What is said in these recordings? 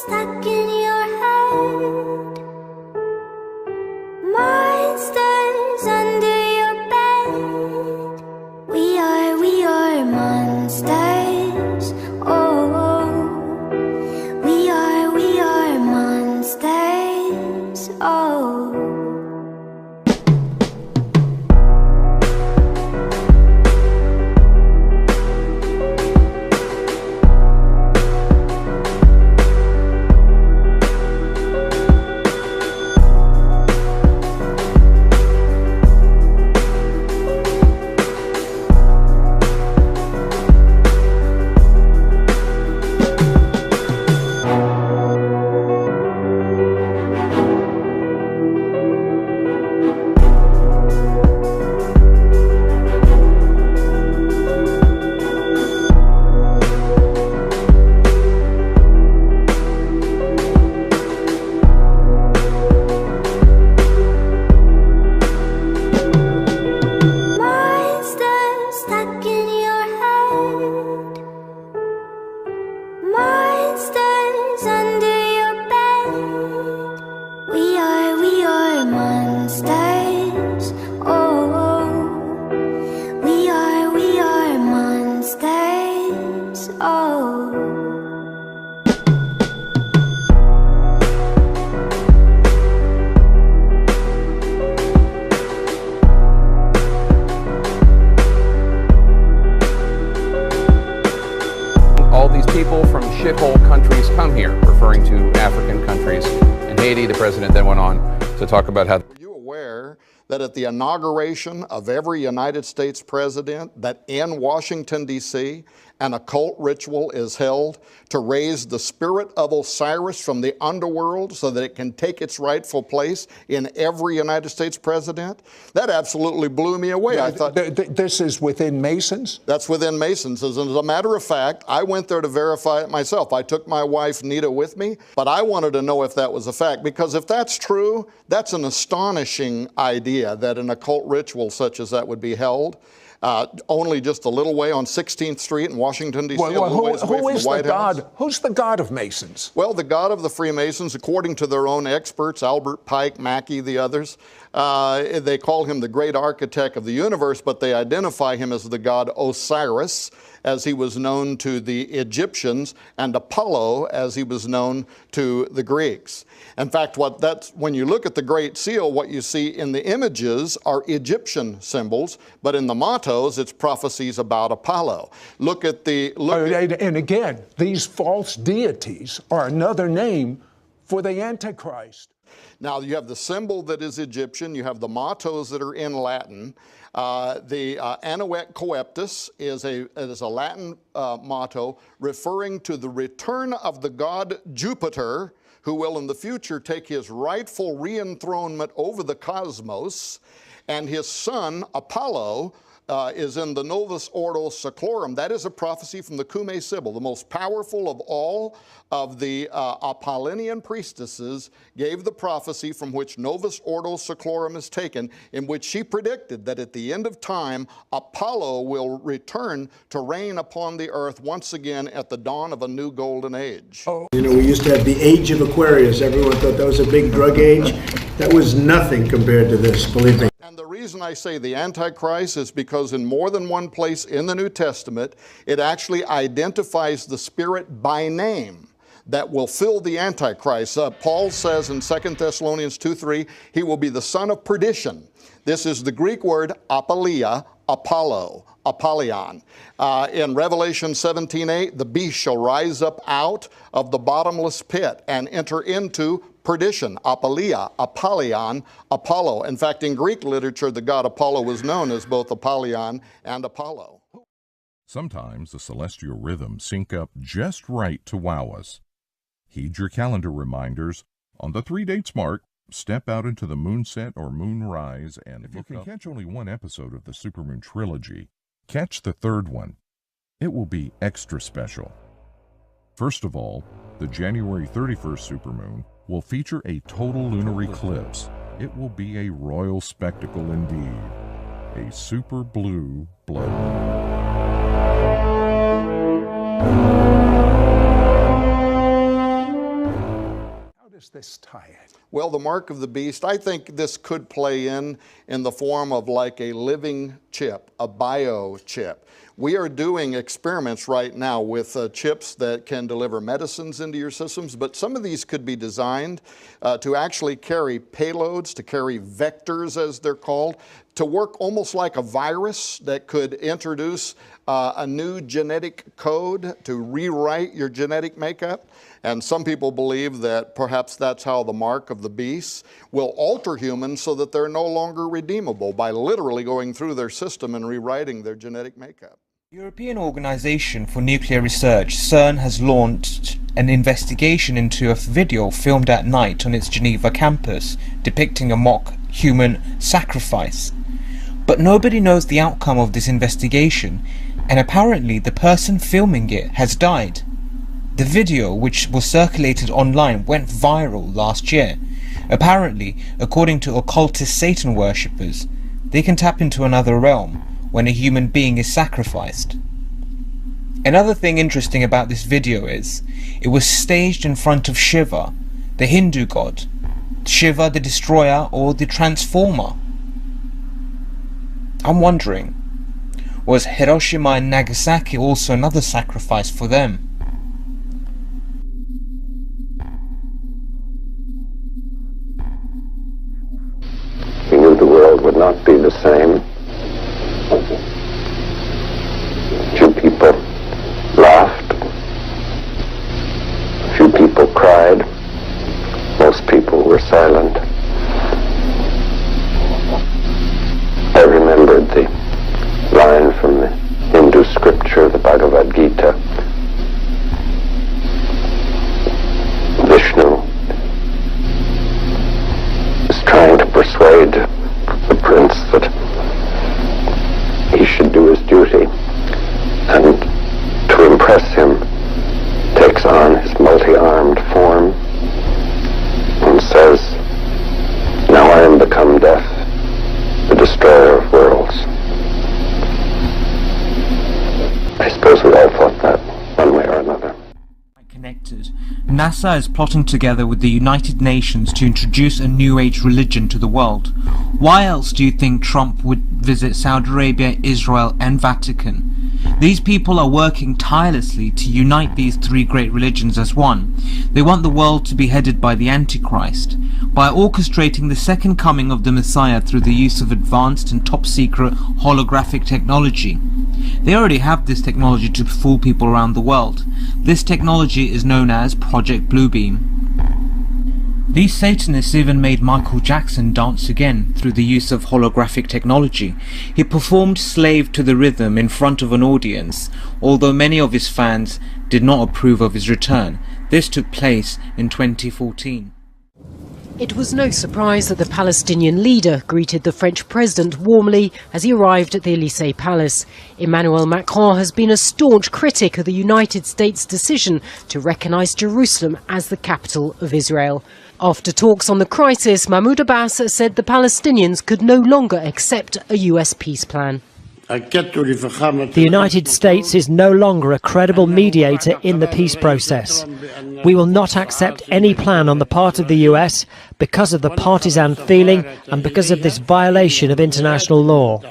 stuck in your head. Monsters under your bed. We are monsters. Oh, we are monsters. Oh. Monsters under your bed. We are monsters. Oh, we are monsters. Oh. All these people from shithole countries come here, referring to African countries. And Haiti, the president then went on to talk about how... Are you aware that at the inauguration of every United States president, that in Washington, D.C., an occult ritual is held to raise the spirit of Osiris from the underworld so that it can take its rightful place in every United States president? That absolutely blew me away. Yeah, I thought, this is within Masons? that's within Masons. As a matter of fact, I went there to verify it myself. I took my wife, Nita, with me, but I wanted to know if that was a fact, because if that's true, that's an astonishing idea that an occult ritual such as that would be held. Only just a little way on 16th Street in Washington, D.C. Who is the God? Who's the God of Masons? Well, the God of the Freemasons, according to their own experts, Albert Pike, Mackey, the others, they call him the great architect of the universe, but they identify him as the god Osiris, as he was known to the Egyptians, and Apollo, as he was known to the Greeks. In fact, when you look at the Great Seal, what you see in the images are Egyptian symbols, but in the mottos, it's prophecies about Apollo. And again, these false deities are another name for the Antichrist. Now, you have the symbol that is Egyptian, you have the mottos that are in Latin. The Anuet Coeptus is a Latin motto referring to the return of the god Jupiter, who will in the future take his rightful re-enthronement over the cosmos, and his son Apollo is in the Novus Ordo Seclorum. That is a prophecy from the Cumae Sibyl, the most powerful of all of the Apollinian priestesses, gave the prophecy from which Novus Ordo Seclorum is taken, in which she predicted that at the end of time, Apollo will return to reign upon the earth once again at the dawn of a new golden age. You know, we used to have the age of Aquarius. Everyone thought that was a big drug age. That was nothing compared to this, believe me. And the reason I say the Antichrist is because in more than one place in the New Testament, it actually identifies the spirit by name that will fill the Antichrist. Paul says in 2 Thessalonians 2:3, he will be the son of perdition. This is the Greek word apoleia, Apollo, Apollyon. In Revelation 17:8, the beast shall rise up out of the bottomless pit and enter into perdition, Apoleia, Apollyon, Apollo. In fact, in Greek literature, the god Apollo was known as both Apollyon and Apollo. Sometimes the celestial rhythms sync up just right to wow us. Heed your calendar reminders. On the 3 dates mark, step out into the moonset or moonrise, and if you can catch only one episode of the Supermoon trilogy, catch the third one. It will be extra special. First of all, the January 31st supermoon will feature a total lunar eclipse. It will be a royal spectacle indeed. A super blue blood moon. does this tie in? Well, the mark of the beast, I think this could play in the form of like a living chip, a biochip. We are doing experiments right now with chips that can deliver medicines into your systems, but some of these could be designed to actually carry payloads, to carry vectors as they're called, to work almost like a virus that could introduce a new genetic code to rewrite your genetic makeup. And some people believe that perhaps that's how the mark of the beast will alter humans so that they're no longer redeemable by literally going through their system and rewriting their genetic makeup. The European Organization for Nuclear Research, CERN, has launched an investigation into a video filmed at night on its Geneva campus depicting a mock human sacrifice. But nobody knows the outcome of this investigation, and apparently the person filming it has died. The video, which was circulated online, went viral last year. Apparently, according to occultist Satan worshippers, they can tap into another realm when a human being is sacrificed. Another thing interesting about this video is, it was staged in front of Shiva, the Hindu god, Shiva the Destroyer or the Transformer. I'm wondering, was Hiroshima and Nagasaki also another sacrifice for them? We knew the world would not be the same. Few people laughed. Few people cried. Most people were silent. I remembered the line from the Hindu scripture, the Bhagavad Gita. Vishnu is trying to persuade the prince that he should do his duty, and to impress him takes on his multi-armed form and says, "Now I am become death, the destroyer of worlds." I suppose we all thought that one way or another. Connected. NASA is plotting together with the United Nations to introduce a New Age religion to the world. Why else do you think Trump would visit Saudi Arabia, Israel and Vatican? These people are working tirelessly to unite these three great religions as one. They want the world to be headed by the Antichrist, by orchestrating the second coming of the Messiah through the use of advanced and top secret holographic technology. They already have this technology to fool people around the world. This technology is known as Project Bluebeam. These Satanists even made Michael Jackson dance again through the use of holographic technology. He performed Slave to the Rhythm in front of an audience, although many of his fans did not approve of his return. This took place in 2014. It was no surprise that the Palestinian leader greeted the French president warmly as he arrived at the Élysée Palace. Emmanuel Macron has been a staunch critic of the United States' decision to recognise Jerusalem as the capital of Israel. After talks on the crisis, Mahmoud Abbas said the Palestinians could no longer accept a US peace plan. The United States is no longer a credible mediator in the peace process. We will not accept any plan on the part of the US because of the partisan feeling and because of this violation of international law.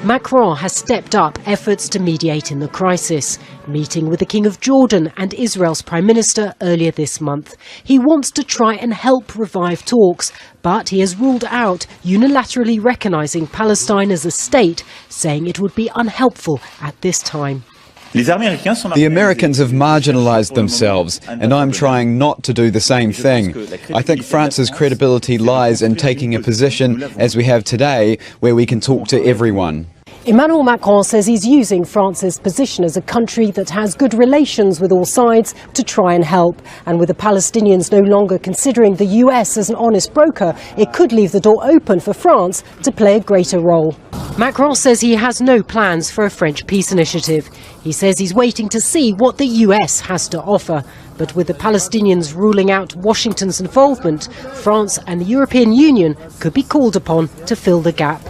Macron has stepped up efforts to mediate in the crisis, meeting with the King of Jordan and Israel's Prime Minister earlier this month. He wants to try and help revive talks, but he has ruled out unilaterally recognising Palestine as a state, saying it would be unhelpful at this time. The Americans have marginalised themselves, and I'm trying not to do the same thing. I think France's credibility lies in taking a position, as we have today, where we can talk to everyone. Emmanuel Macron says he's using France's position as a country that has good relations with all sides to try and help. And with the Palestinians no longer considering the US as an honest broker, it could leave the door open for France to play a greater role. Macron says he has no plans for a French peace initiative. He says he's waiting to see what the US has to offer. But with the Palestinians ruling out Washington's involvement, France and the European Union could be called upon to fill the gap.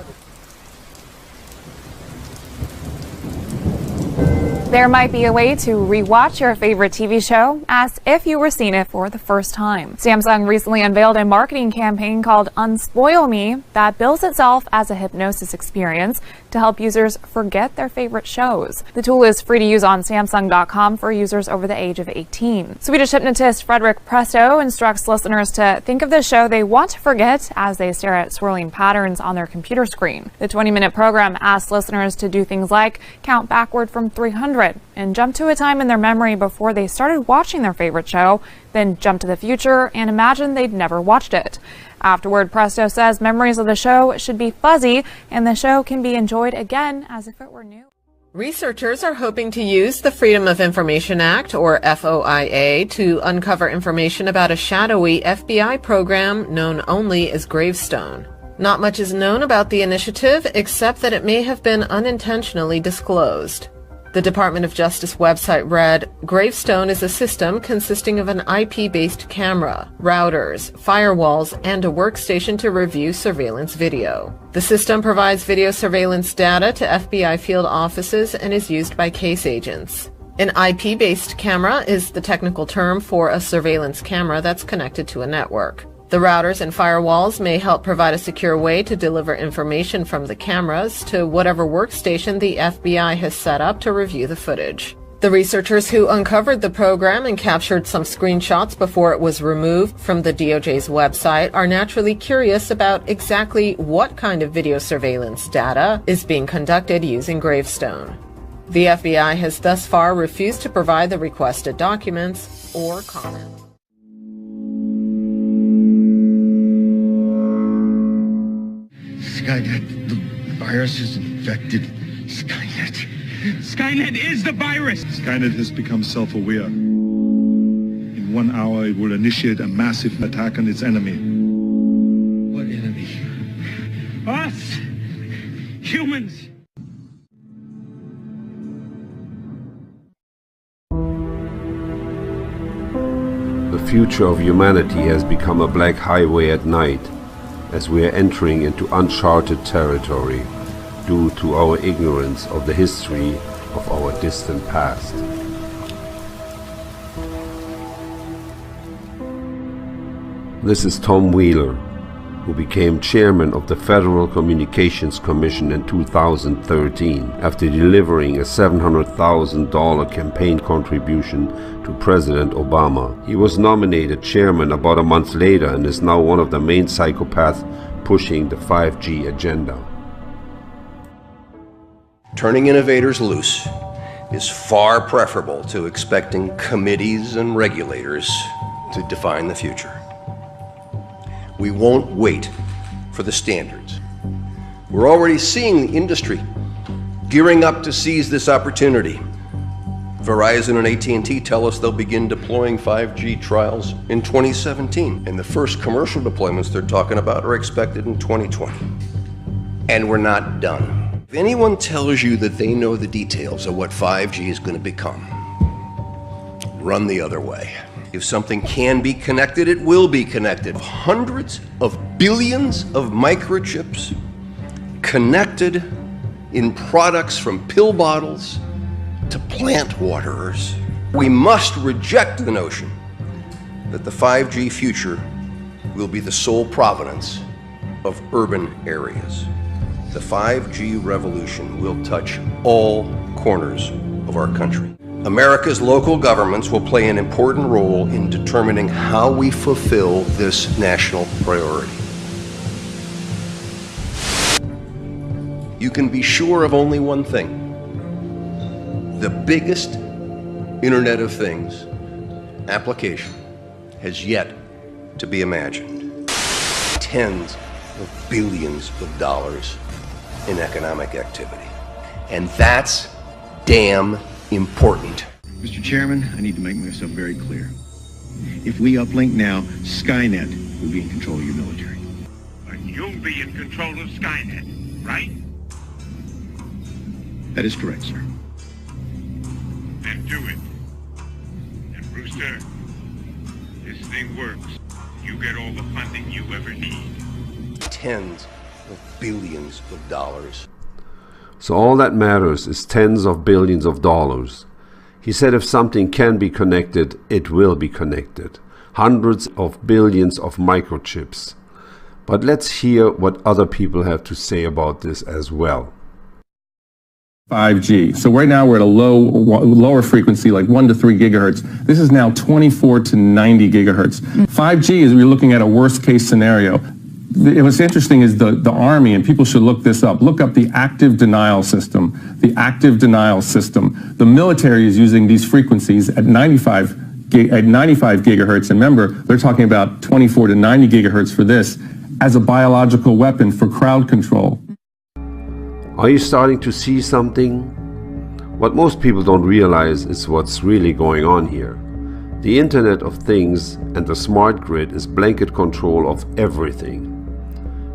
There might be a way to rewatch your favorite TV show as if you were seeing it for the first time. Samsung recently unveiled a marketing campaign called Unspoil Me that bills itself as a hypnosis experience to help users forget their favorite shows. The tool is free to use on Samsung.com for users over the age of 18. Swedish hypnotist Frederick Presto instructs listeners to think of the show they want to forget as they stare at swirling patterns on their computer screen. The 20-minute program asks listeners to do things like count backward from 300 and jump to a time in their memory before they started watching their favorite show, then jump to the future and imagine they'd never watched it. Afterward, Presto says memories of the show should be fuzzy and the show can be enjoyed again as if it were new. Researchers are hoping to use the Freedom of Information Act, or FOIA, to uncover information about a shadowy FBI program known only as Gravestone. Not much is known about the initiative except that it may have been unintentionally disclosed. The Department of Justice website read, Gravestone is a system consisting of an IP-based camera, routers, firewalls, and a workstation to review surveillance video. The system provides video surveillance data to FBI field offices and is used by case agents. An IP-based camera is the technical term for a surveillance camera that's connected to a network. The routers and firewalls may help provide a secure way to deliver information from the cameras to whatever workstation the FBI has set up to review the footage. The researchers who uncovered the program and captured some screenshots before it was removed from the DOJ's website are naturally curious about exactly what kind of video surveillance data is being conducted using Gravestone. The FBI has thus far refused to provide the requested documents or comment. Skynet, the virus has infected Skynet. Skynet is the virus! Skynet has become self-aware. In 1 hour, it will initiate a massive attack on its enemy. What enemy? Us! Humans! The future of humanity has become a black highway at night, as we are entering into uncharted territory due to our ignorance of the history of our distant past. This is Tom Wheeler, who became chairman of the Federal Communications Commission in 2013 after delivering a $700,000 campaign contribution to President Obama. He was nominated chairman about a month later and is now one of the main psychopaths pushing the 5G agenda. Turning innovators loose is far preferable to expecting committees and regulators to define the future. We won't wait for the standards. We're already seeing the industry gearing up to seize this opportunity. Verizon and AT&T tell us they'll begin deploying 5G trials in 2017, and the first commercial deployments they're talking about are expected in 2020. And we're not done. If anyone tells you that they know the details of what 5G is going to become, run the other way. If something can be connected, it will be connected. Hundreds of billions of microchips connected in products from pill bottles to plant waterers. We must reject the notion that the 5G future will be the sole provenance of urban areas. The 5G revolution will touch all corners of our country. America's local governments will play an important role in determining how we fulfill this national priority. You can be sure of only one thing. The biggest Internet of Things application has yet to be imagined. Tens of billions of dollars in economic activity. And that's damn important. Mr. Chairman, I need to make myself very clear. If we uplink now, Skynet will be in control of your military. And you'll be in control of Skynet, right? That is correct, sir. Then do it. And Brewster, this thing works. You get all the funding you ever need. Tens of billions of dollars. So all that matters is tens of billions of dollars. He said if something can be connected, it will be connected. Hundreds of billions of microchips. But let's hear what other people have to say about this as well. 5G. So right now we're at a lower frequency, like 1 to 3 gigahertz. This is now 24 to 90 gigahertz. 5G is, we're looking at a worst case scenario. What's interesting is the Army, and people should look this up. Look up the active denial system. The active denial system. The military is using these frequencies at 95 gigahertz. And remember, they're talking about 24 to 90 gigahertz for this as a biological weapon for crowd control. Are you starting to see something? What most people don't realize is what's really going on here. The Internet of Things and the smart grid is blanket control of everything.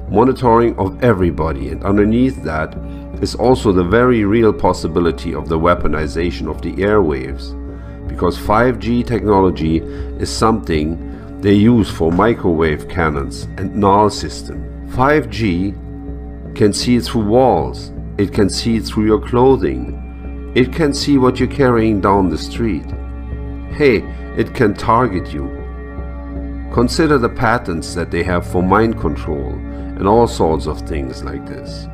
Monitoring of everybody, and underneath that is also the very real possibility of the weaponization of the airwaves. Because 5G technology is something they use for microwave cannons and null system. 5G can see through walls, it can see through your clothing, it can see what you're carrying down the street. Hey, it can target you. Consider the patents that they have for mind control and all sorts of things like this.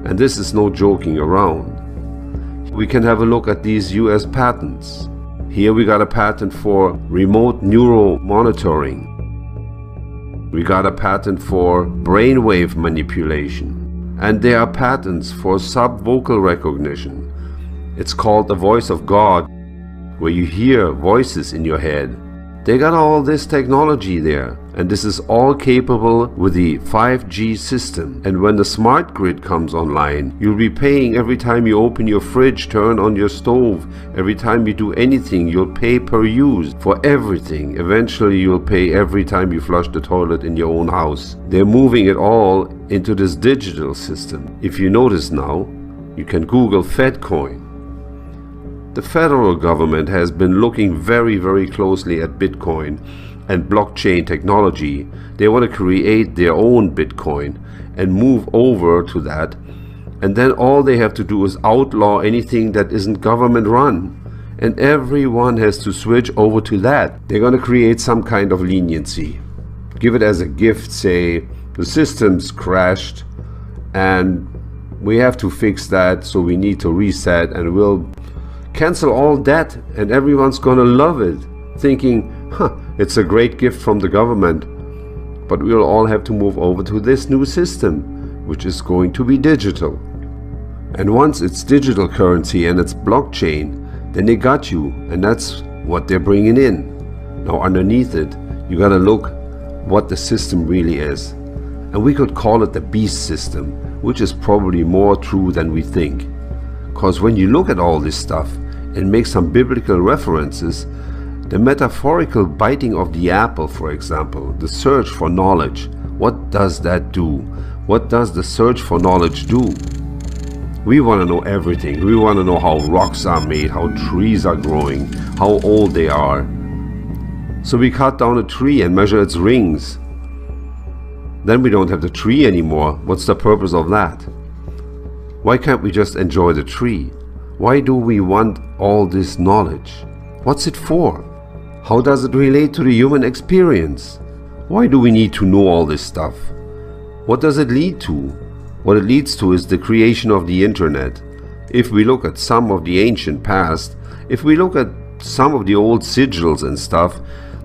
And this is no joking around. We can have a look at these US patents. Here we got a patent for remote neural monitoring. We got a patent for brainwave manipulation. And there are patents for sub-vocal recognition. It's called the voice of God, where you hear voices in your head. They got all this technology there, and this is all capable with the 5G system. And when the smart grid comes online, you'll be paying every time you open your fridge, turn on your stove. Every time you do anything, you'll pay per use for everything. Eventually you'll pay every time you flush the toilet in your own house. They're moving it all into this digital system. If you notice now, you can Google FedCoin. The federal government has been looking very, very closely at Bitcoin and blockchain technology. They want to create their own Bitcoin and move over to that. And then all they have to do is outlaw anything that isn't government run. And everyone has to switch over to that. They're going to create some kind of leniency. Give it as a gift, say, the system's crashed and we have to fix that, so we need to reset, and we'll cancel all debt and everyone's gonna love it, thinking, it's a great gift from the government. But we'll all have to move over to this new system, which is going to be digital. And once it's digital currency and it's blockchain, then they got you, and that's what they're bringing in. Now underneath it, you gotta look what the system really is. And we could call it the beast system, which is probably more true than we think. Because when you look at all this stuff and make some biblical references, the metaphorical biting of the apple, for example, the search for knowledge, what does that do? What does the search for knowledge do? We want to know everything. We want to know how rocks are made, how trees are growing, how old they are. So we cut down a tree and measure its rings. Then we don't have the tree anymore. What's the purpose of that? Why can't we just enjoy the tree? Why do we want all this knowledge? What's it for? How does it relate to the human experience? Why do we need to know all this stuff? What does it lead to? What it leads to is the creation of the internet. If we look at some of the ancient past, if we look at some of the old sigils and stuff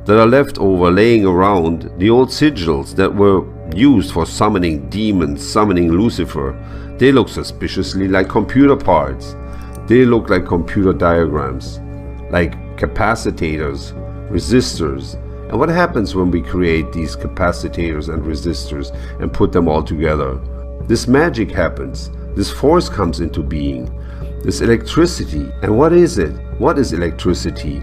that are left over laying around, the old sigils that were used for summoning demons, summoning Lucifer, they look suspiciously like computer parts. They look like computer diagrams, like capacitors, resistors. And what happens when we create these capacitors and resistors and put them all together? This magic happens. This force comes into being. This electricity. And what is it? What is electricity?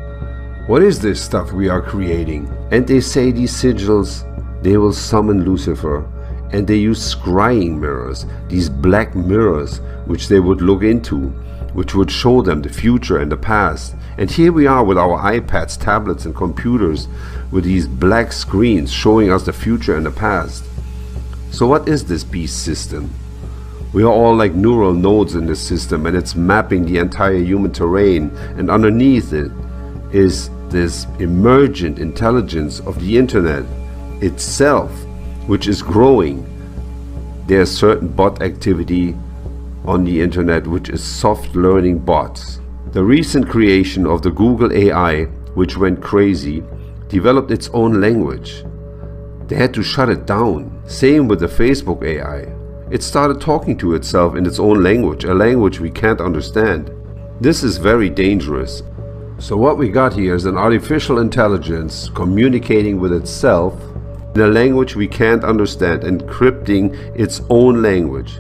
What is this stuff we are creating? And they say these sigils, they will summon Lucifer. And they use scrying mirrors, these black mirrors, which they would look into, which would show them the future and the past. And here we are with our iPads, tablets and computers with these black screens showing us the future and the past. So what is this beast system? We are all like neural nodes in this system, and it's mapping the entire human terrain, and underneath it is this emergent intelligence of the internet itself, which is growing. There's certain bot activity on the internet which is soft learning bots. The recent creation of the Google AI, which went crazy, developed its own language. They had to shut it down. Same with the Facebook AI. It started talking to itself in its own language, a language we can't understand. This is very dangerous. So what we got here is an artificial intelligence communicating with itself in a language we can't understand, encrypting its own language.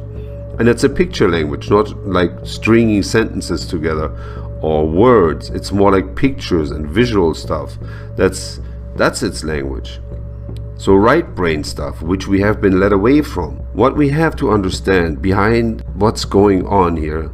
And it's a picture language, not like stringing sentences together or words. It's more like pictures and visual stuff. That's its language. So right brain stuff, which we have been led away from. What we have to understand behind what's going on here,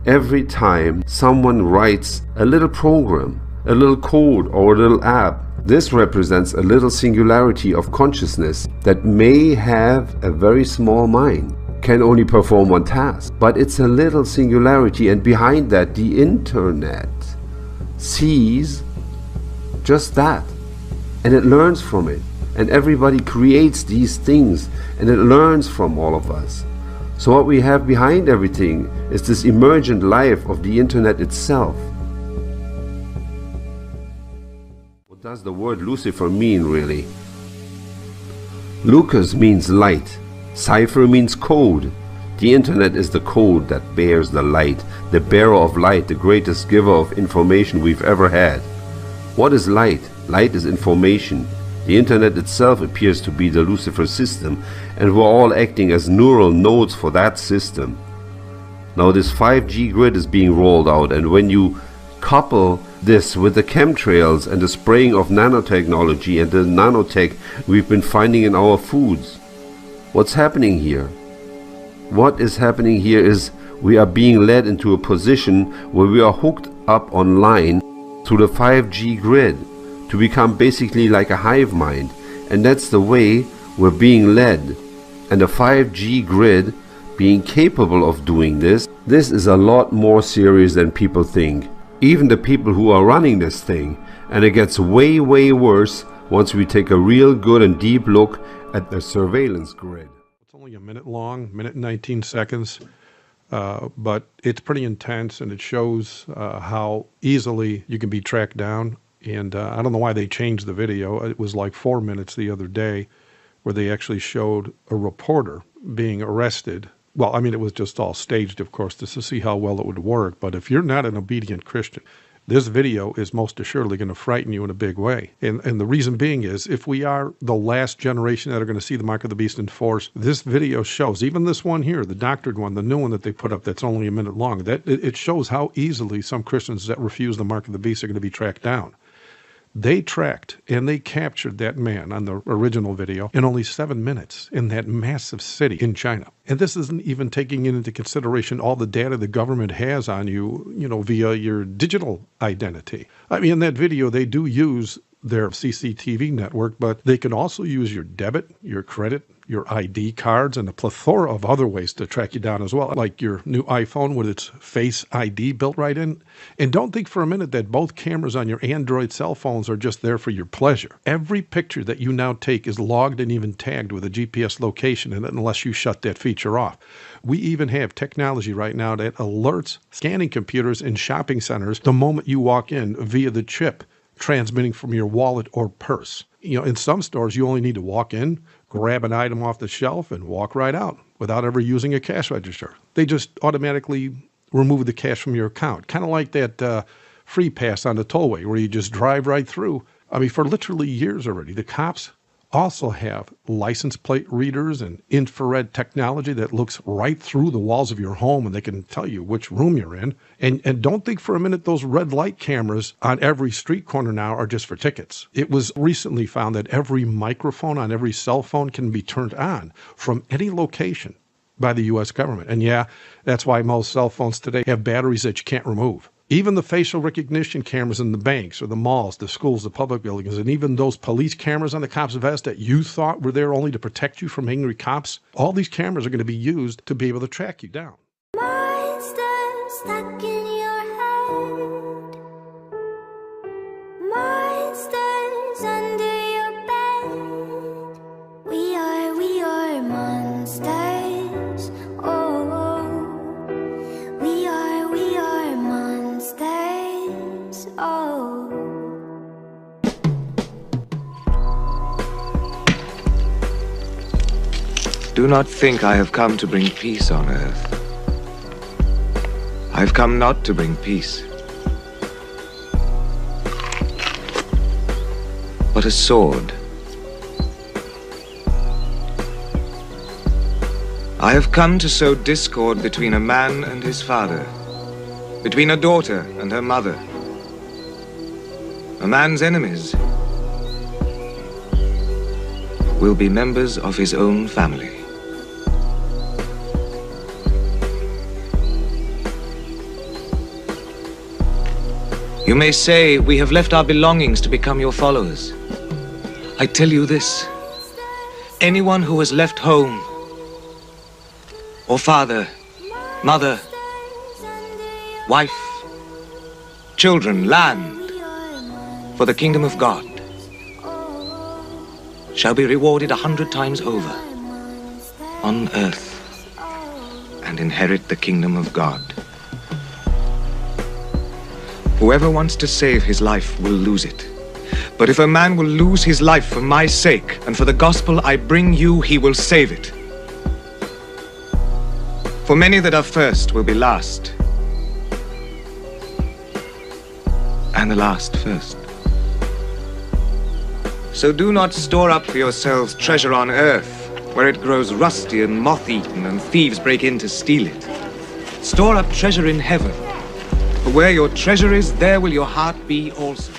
every time someone writes a little program, a little code or a little app, this represents a little singularity of consciousness that may have a very small mind, can only perform one task, but it's a little singularity, and behind that the internet sees just that, and it learns from it, and everybody creates these things, and it learns from all of us. So what we have behind everything is this emergent life of the internet itself. What does the word Lucifer mean, really? Lucas means light. Cipher means code. The internet is the code that bears the light, the bearer of light, the greatest giver of information we've ever had. What is light? Light is information. The internet itself appears to be the Lucifer system, and we're all acting as neural nodes for that system. Now this 5G grid is being rolled out, and when you couple this with the chemtrails and the spraying of nanotechnology and the nanotech we've been finding in our foods, what's happening here? What is happening here is we are being led into a position where we are hooked up online to the 5G grid to become basically like a hive mind, and that's the way we're being led. And the 5G grid being capable of doing this is a lot more serious than people think. Even the people who are running this thing, and it gets way worse once we take a real good and deep look at the surveillance grid. It's only a minute long, minute and 19 seconds, but it's pretty intense, and it shows how easily you can be tracked down. And I don't know why they changed the video. It was like 4 minutes the other day where they actually showed a reporter being arrested. Well, I mean, it was just all staged, of course, just to see how well it would work. But if you're not an obedient Christian, this video is most assuredly going to frighten you in a big way. And the reason being is, if we are the last generation that are going to see the mark of the beast in force, this video shows, even this one here, the doctored one, the new one that they put up that's only a minute long, that it shows how easily some Christians that refuse the mark of the beast are going to be tracked down. They tracked and they captured that man on the original video in only 7 minutes in that massive city in China. And this isn't even taking into consideration all the data the government has on you, via your digital identity. I mean, in that video, they do use their CCTV network, but they can also use your debit, your credit, your ID cards, and a plethora of other ways to track you down as well, like your new iPhone with its Face ID built right in. And don't think for a minute that both cameras on your Android cell phones are just there for your pleasure. Every picture that you now take is logged and even tagged with a GPS location, and unless you shut that feature off. We even have technology right now that alerts scanning computers in shopping centers the moment you walk in via the chip transmitting from your wallet or purse. In some stores, you only need to walk in, grab an item off the shelf, and walk right out without ever using a cash register. They just automatically remove the cash from your account, kind of like that free pass on the tollway where you just drive right through. I mean, for literally years already, the cops also have license plate readers and infrared technology that looks right through the walls of your home, and they can tell you which room you're in. And don't think for a minute those red light cameras on every street corner now are just for tickets. It was recently found that every microphone on every cell phone can be turned on from any location by the U.S. government. And yeah, that's why most cell phones today have batteries that you can't remove. Even the facial recognition cameras in the banks or the malls, the schools, the public buildings, and even those police cameras on the cops' vest that you thought were there only to protect you from angry cops, all these cameras are going to be used to be able to track you down. Monsters stuck in your head. Monsters under your bed. We are monsters. Oh, we are monsters. Oh. Do not think I have come to bring peace on earth. I have come not to bring peace, but a sword. I have come to sow discord between a man and his father, between a daughter and her mother. A man's enemies will be members of his own family. You may say, we have left our belongings to become your followers. I tell you this, anyone who has left home, or father, mother, wife, children, land, for the kingdom of God, shall be rewarded 100 times over on earth and inherit the kingdom of God. Whoever wants to save his life will lose it. But if a man will lose his life for my sake and for the gospel I bring you, he will save it. For many that are first will be last, and the last first. So do not store up for yourselves treasure on earth, where it grows rusty and moth-eaten and thieves break in to steal it. Store up treasure in heaven, for where your treasure is, there will your heart be also.